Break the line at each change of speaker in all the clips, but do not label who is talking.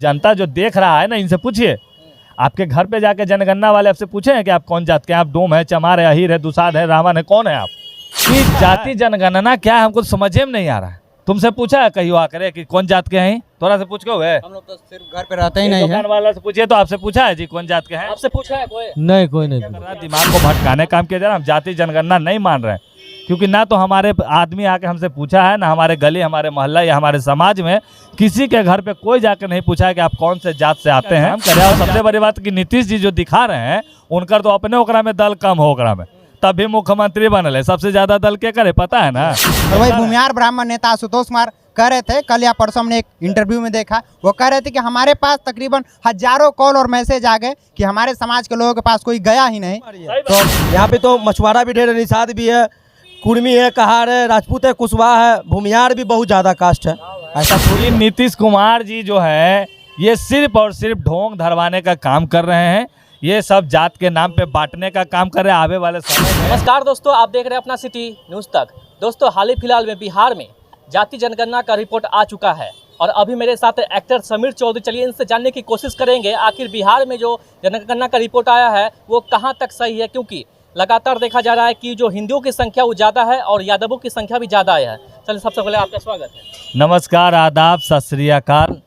जनता जो देख रहा है ना, इनसे पूछिए। आपके घर पे जाके जनगणना वाले आपसे पूछे हैं कि आप कौन जात के हैं, आप डोम है, चमार है, अहीर है, दुसाध है, रावण है, कौन है आप? कि जाति जनगणना क्या है हमको समझ में नहीं आ रहा है। तुमसे पूछा है कहीं आकर कि कौन जात के हैं? थोड़ा से पूछ के हुए,
हम लोग तो सिर्फ घर पे रहते ही नहीं है।
दुकान वाला से पूछिए तो आपसे पूछा है जी कौन जात के हैं?
आपसे पूछा है कोई?
नहीं, कोई नहीं।
दिमाग को भटकाने काम किया जा रहा है। हम जाति जनगणना नहीं मान रहे हैं, क्योंकि ना तो हमारे आदमी आके हमसे पूछा है, ना हमारे गली, हमारे मोहल्ला या हमारे समाज में किसी के घर पे कोई जाकर नहीं पूछा है कि आप कौन से जात से आते हैं। हम कह रहे हैं, और सबसे बड़ी बात कि नीतीश जी जो दिखा रहे हैं, उनका तो अपने ओकरा में दल कम हो, ओकरा में तब भी मुख्यमंत्री बनल है। सबसे ज्यादा दल के करे पता है ना?
और वही भूमिहार ब्राह्मण नेता आशुतोष कुमार कह रहे थे, कल या परसों हमने एक इंटरव्यू में देखा, वो कह रहे थे कि हमारे पास तकरीबन हजारों कॉल और मैसेज आ गए कि हमारे समाज के लोगों के पास कोई गया ही नहीं।
तो यहाँ पे तो मछुआरा भी ढेर है, निषाद भी है, कुर्मी है, कहार है, राजपूत है, कुशवाहा है, भूमिहार भी बहुत ज्यादा कास्ट है।
ऐसा पूरी नीतीश कुमार जी जो है ये सिर्फ और सिर्फ ढोंग धरवाने का काम कर रहे हैं। ये सब जात के नाम पे बांटने का काम कर रहे हैं आवे वाले समय में।
नमस्कार दोस्तों, आप देख रहे हैं अपना सिटी न्यूज़ तक। दोस्तों, हाल ही फिलहाल में बिहार में जाति जनगणना का रिपोर्ट आ चुका है और अभी मेरे साथ एक्टर समीर चौधरी, चलिए इनसे जानने की कोशिश करेंगे आखिर बिहार में जो जनगणना का रिपोर्ट आया है वो कहाँ तक सही है, क्योंकि लगातार देखा जा रहा है कि जो हिंदुओं की संख्या वो ज़्यादा है और यादवों की संख्या भी ज़्यादा है। चलिए सबसे पहले आपका स्वागत है।
नमस्कार, आदाब, सत श्री अकाल।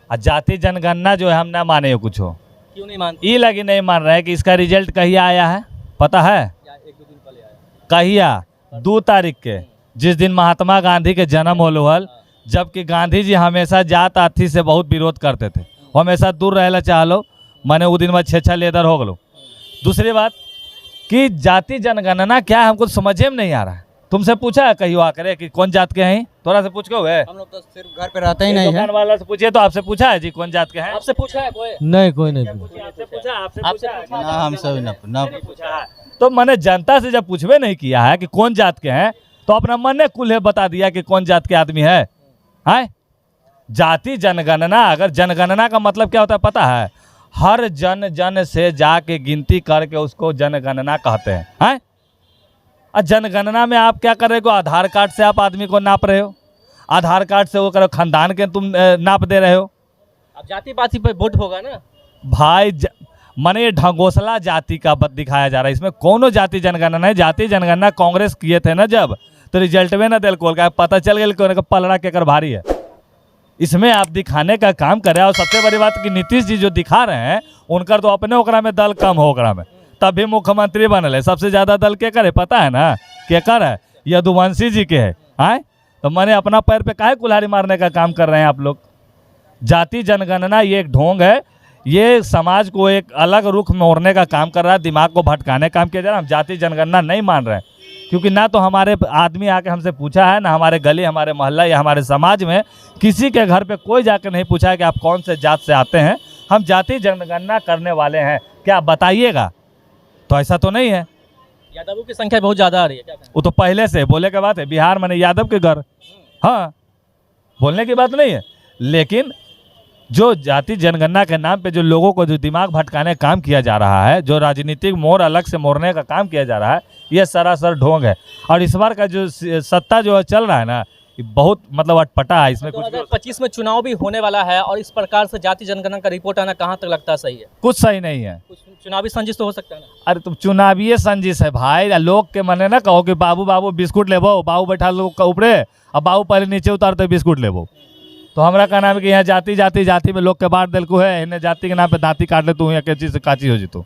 जाति जनगणना जो है हम ना माने कुछ हो,
क्यों नहीं मानते?
ये लगी नहीं मान रहे हैं कि इसका रिजल्ट कहिया आया है पता है?
एक दो दिन पहले आया।
कहिया 2 तारीख के, जिस दिन महात्मा गांधी के जन्म होल हल, जबकि गांधी जी हमेशा जात आथी से बहुत विरोध करते थे, हमेशा दूर रहेला चाहलो, मैंने वो दिन में 6 लेदर हो गलो। दूसरी बात कि जाति जनगणना क्या है हमको समझ में नहीं आ रहा है। तुमसे पूछा है कहीं आकर कि कौन जात के हैं? थोड़ा से पूछ के हुए,
हम लोग तो सिर्फ घर पे रहते ही नहीं है।
दुकान वाला से पूछिए तो आपसे पूछा है जी कौन जात के हैं?
आपसे पूछा है कोई?
नहीं, कोई नहीं।
आपसे पूछा
ना हमसे भी ना
पूछा है। तो मैंने जनता से जब पूछवे नहीं किया है कि कौन जात के हैं, तो अपना मन ने कुल्हे बता दिया कि कौन जात के आदमी है। जाति जनगणना, अगर जनगणना का मतलब क्या होता है पता है? हर जन से जाके गिनती करके उसको जनगणना कहते हैं। और जनगणना में आप क्या कर रहे हो? आधार कार्ड से आप आदमी को नाप रहे हो, आधार कार्ड से वो करो खानदान के तुम नाप दे रहे हो।
अब जाति पाति पे वोट होगा ना
भाई, माने ये ढंगोसला जाति का दिखाया जा रहा है। इसमें कोनो जाति जनगणना है। जाति जनगणना कांग्रेस किए थे ना जब, तो रिजल्ट में ना दिल कोल का पता चल गया कि पलड़ा केकर भारी है। इसमें आप दिखाने का काम कर रहे हैं। और सबसे बड़ी बात कि नीतीश जी जो दिखा रहे हैं, उनका तो अपने ओकरा में दल कम हो, ओकरा में तब भी मुख्यमंत्री बनल है। सबसे ज्यादा दल के करे पता है ना? केकर है? यदुवंशी जी के है। तो मैंने अपना पैर पे काहे कुल्हाड़ी मारने का काम कर रहे हैं आप लोग? जाति जनगणना ये एक ढोंग है, ये समाज को एक अलग रुख मोड़ने का काम कर रहा है, दिमाग को भटकाने का काम किया जा रहा है। हम जाति जनगणना नहीं मान रहे हैं, क्योंकि ना तो हमारे आदमी आके हमसे पूछा है, ना हमारे गली, हमारे मोहल्ला या हमारे समाज में किसी के घर पे कोई जाकर नहीं पूछा है कि आप कौन से जात से आते हैं। हम जाति जनगणना करने वाले हैं, क्या बताइएगा? तो ऐसा तो नहीं है।
यादवों की संख्या बहुत ज़्यादा आ रही है, क्या कहना?
वो तो पहले से बोले के बात है, बिहार में यादव के घर, हाँ, बोलने की बात नहीं है। लेकिन जो जाति जनगणना के नाम पे जो लोगों को जो दिमाग भटकाने का काम किया जा रहा है, जो राजनीतिक मोड़ अलग से मोड़ने का काम किया जा रहा है, ये सरासर ढोंग है। और इस बार का जो सत्ता जो चल रहा है ना, ये बहुत मतलब अटपटा है। इसमें
2025 में चुनाव भी होने वाला है और इस प्रकार से जाति जनगणना का रिपोर्ट आना कहाँ तक लगता है सही है?
कुछ सही नहीं है।
कुछ चुनावी संजिश तो हो सकता है ना?
अरे तुम चुनावी संजिश है भाई। लोग के मने ना कहो कि बाबू बाबू बिस्कुट लेबो, बाबू बैठा लोग ऊपरे और बाबू पहले नीचे उतारते बिस्कुट लेबो। तो हमारा का नाम है कि यहाँ जाति जाति जाति में लोग के बांट दिल को है, इन्हें जाति के नाम पे दांती काट ले तू, यहाँ कैची से काची हो जीतू।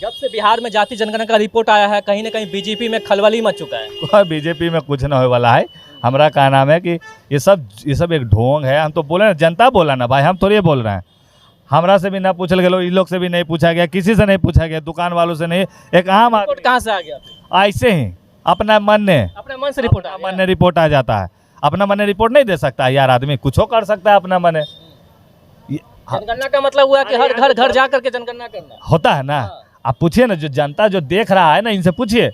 जब से बिहार में जाति जनगणना का रिपोर्ट आया है, कहीं ना कहीं बीजेपी में खलबली मच चुका है।
बीजेपी में कुछ ना होने वाला है। हमारा का नाम है कि ये सब एक ढोंग है। हम तो बोले ना, जनता बोला ना भाई, हम थोड़ी बोल रहे हैं। हमरा से भी ना पूछल गया, इन लोग से भी नहीं पूछा गया, किसी से नहीं पूछा गया, दुकान वालों से नहीं। एक आम
रिपोर्ट कहाँ से आ गया?
ऐसे ही अपने मन
से रिपोर्ट
रिपोर्ट आ जाता है। अपना मन रिपोर्ट नहीं दे सकता यार, आदमी कुछ कर सकता है अपना मन।
जनगणना का मतलब हुआ कि हर घर जा करके जनगणना करना
होता है ना। आप पूछिए ना, जो जनता जो देख रहा है ना, इनसे पूछिए।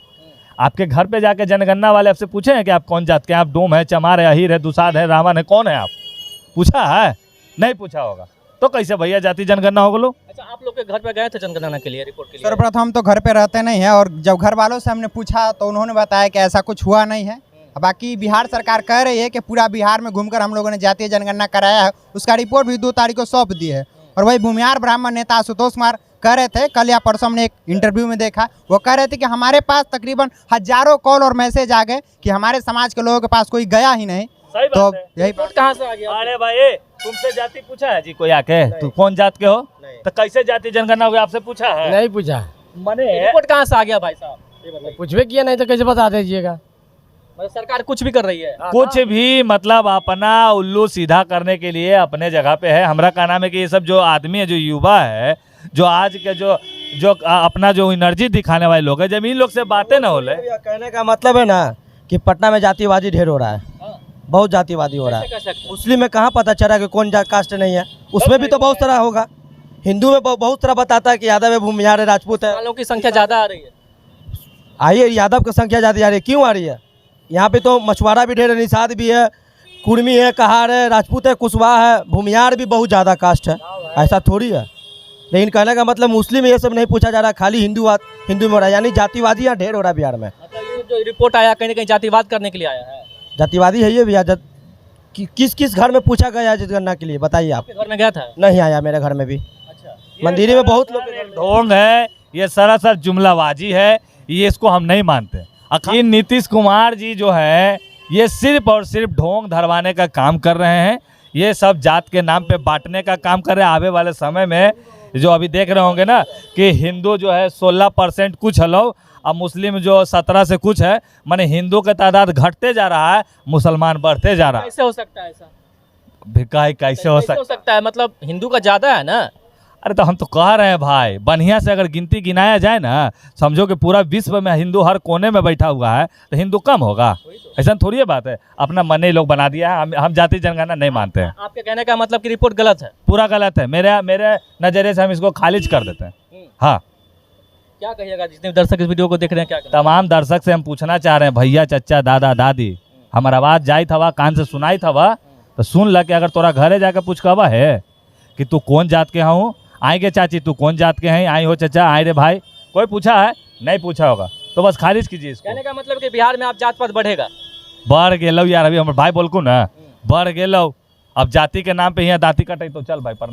आपके घर पे जाके जनगणना वाले आपसे पूछे हैं कि आप कौन जात के हैं? आप डोम है, चमार है, अहीर है, दुसाध है, रावण है, कौन है आप? पूछा है? नहीं पूछा होगा तो कैसे भैया जाति जनगणना हो गलो?
अच्छा, आप लोग के घर पे गए थे जनगणना के लिए, रिपोर्ट के लिए?
सर्वप्रथम तो घर पे रहते नहीं है, और जब घर वालों से हमने पूछा तो उन्होंने बताया कि ऐसा कुछ हुआ नहीं है। बाकी बिहार सरकार कह रही है कि पूरा बिहार में घूमकर हम लोगों ने जातीय जनगणना कराया है, उसका रिपोर्ट भी 2 तारीख को सौंप दी है। और वही भूमिहार ब्राह्मण नेता आशुतोष कुमार कह रहे थे, कल या परसों हमने एक इंटरव्यू में देखा, वो कह रहे थे कि हमारे पास तकरीबन हजारों कॉल और मैसेज आ गए कि हमारे समाज के लोगों के पास कोई गया ही नहीं।
सही
तो
बात है।
यही
रिपोर्ट कहाँ से आ गया?
अरे भाई तुमसे जाति पूछा है जी कोई आके? तू कौन जात के हो? तो कैसे जाति जनगणना हुई आपसे पूछा है?
नहीं पूछा।
मने
रिपोर्ट कहाँ से आ गया भाई साहब, ये बताइए।
कुछ भी किया नहीं तो कैसे बता दीजिएगा।
मतलब सरकार कुछ भी कर रही है।
कुछ भी मतलब अपना उल्लू सीधा करने के लिए अपने जगह पे है। हमारा कहना है कि ये सब जो आदमी है, जो युवा है, जो आज के जो अपना जो एनर्जी दिखाने वाले लोग हैं, जब इन लोग से बातें ना होले।
कहने का मतलब है ना कि पटना में जातिवादी ढेर हो रहा है, बहुत जातिवादी हो रहा है।
कैसे कह सकते हैं?
मुस्लिम में कहाँ पता चला कि कौन कास्ट नहीं है, उसमें भी तो बहुत सारा होगा। हिंदू में बहुत सारा बताता है कि यादव है, भूमिहार है, राजपूत है।
वालों की संख्या ज्यादा आ रही है।
आइए, यादव की संख्या ज़्यादा आ रही है। क्यों आ रही है? यहाँ पे तो मछुआरा भी ढेर है, निषाद भी है, कुर्मी है, कहार है, राजपूत है, कुशवाहा है, भूमिहार भी बहुत ज़्यादा कास्ट है। ऐसा थोड़ी है। लेकिन कहने का मतलब मुस्लिम ये सब नहीं पूछा जा रहा, खाली हिंदू में हो रहा है। यानी जातिवादी यहाँ ढेर हो रहा है बिहार में।
मतलब ये जो रिपोर्ट आया कहीं ना कहीं जातिवाद करने के लिए आया है।
जातिवादी है ये भैया। किस किस घर में पूछा गया है जनगणना के लिए, बताइए आप।
आपके घर में गया था?
नहीं आया मेरे घर में भी।
अच्छा,
मंदिर में बहुत लोग के घर में।
ढोंग है, ये सरासर जुमलाबाजी है, ये इसको हम नहीं मानते। ये नीतीश कुमार जी जो है, ये सिर्फ और सिर्फ ढोंग धरवाने का काम कर रहे हैं। ये सब जात के नाम पे बांटने का काम कर रहे हैं। आने वाले समय में जो अभी देख रहे होंगे ना कि हिंदू जो है 16% कुछ हलो, अब मुस्लिम जो 17 से कुछ है, माने हिंदू का तादाद घटते जा रहा है, मुसलमान बढ़ते जा रहा है।
कैसे हो सकता है ऐसा?
भिकाई कैसे हो सकता
है? मतलब हिंदू का ज्यादा है ना।
अरे तो हम तो कह रहे हैं भाई, बढ़िया से अगर गिनती गिनाया जाए ना, समझो कि पूरा विश्व में हिंदू हर कोने में बैठा हुआ है, तो हिंदू कम होगा? ऐसा थोड़ी है बात है। अपना मन ही लोग बना दिया है। हम जाति जनगणना नहीं मानते हैं।
आपके कहने का मतलब कि रिपोर्ट गलत है?
पूरा गलत है। मेरे नज़रिए से हम इसको खारिज कर देते हैं। हाँ,
क्या कहिएगा जितने दर्शक इस वीडियो को देख रहे हैं? क्या कहना?
तमाम दर्शक से हम पूछना चाह रहे हैं, भैया, चचा, दादा, दादी, हमारा आवाज़ जाई था, कान से सुनाई था, तो सुन ल के अगर तोरा घरे जाकर पूछ कवा है कि तू कौन जात के हूँ, आएंगे चाची तू कौन जात के हैं, आई हो चचा, आए रे भाई, कोई पूछा है? नहीं पूछा होगा, तो बस खारिज कीजिए इसको।
कहने का मतलब कि बिहार में आप जात पात बढ़ेगा?
बढ़ गेलो यार, अभी हमारे भाई बोलकू ना, बढ़ गेलो। अब जाति के नाम पे यहाँ दाती कटे तो चल भाई पर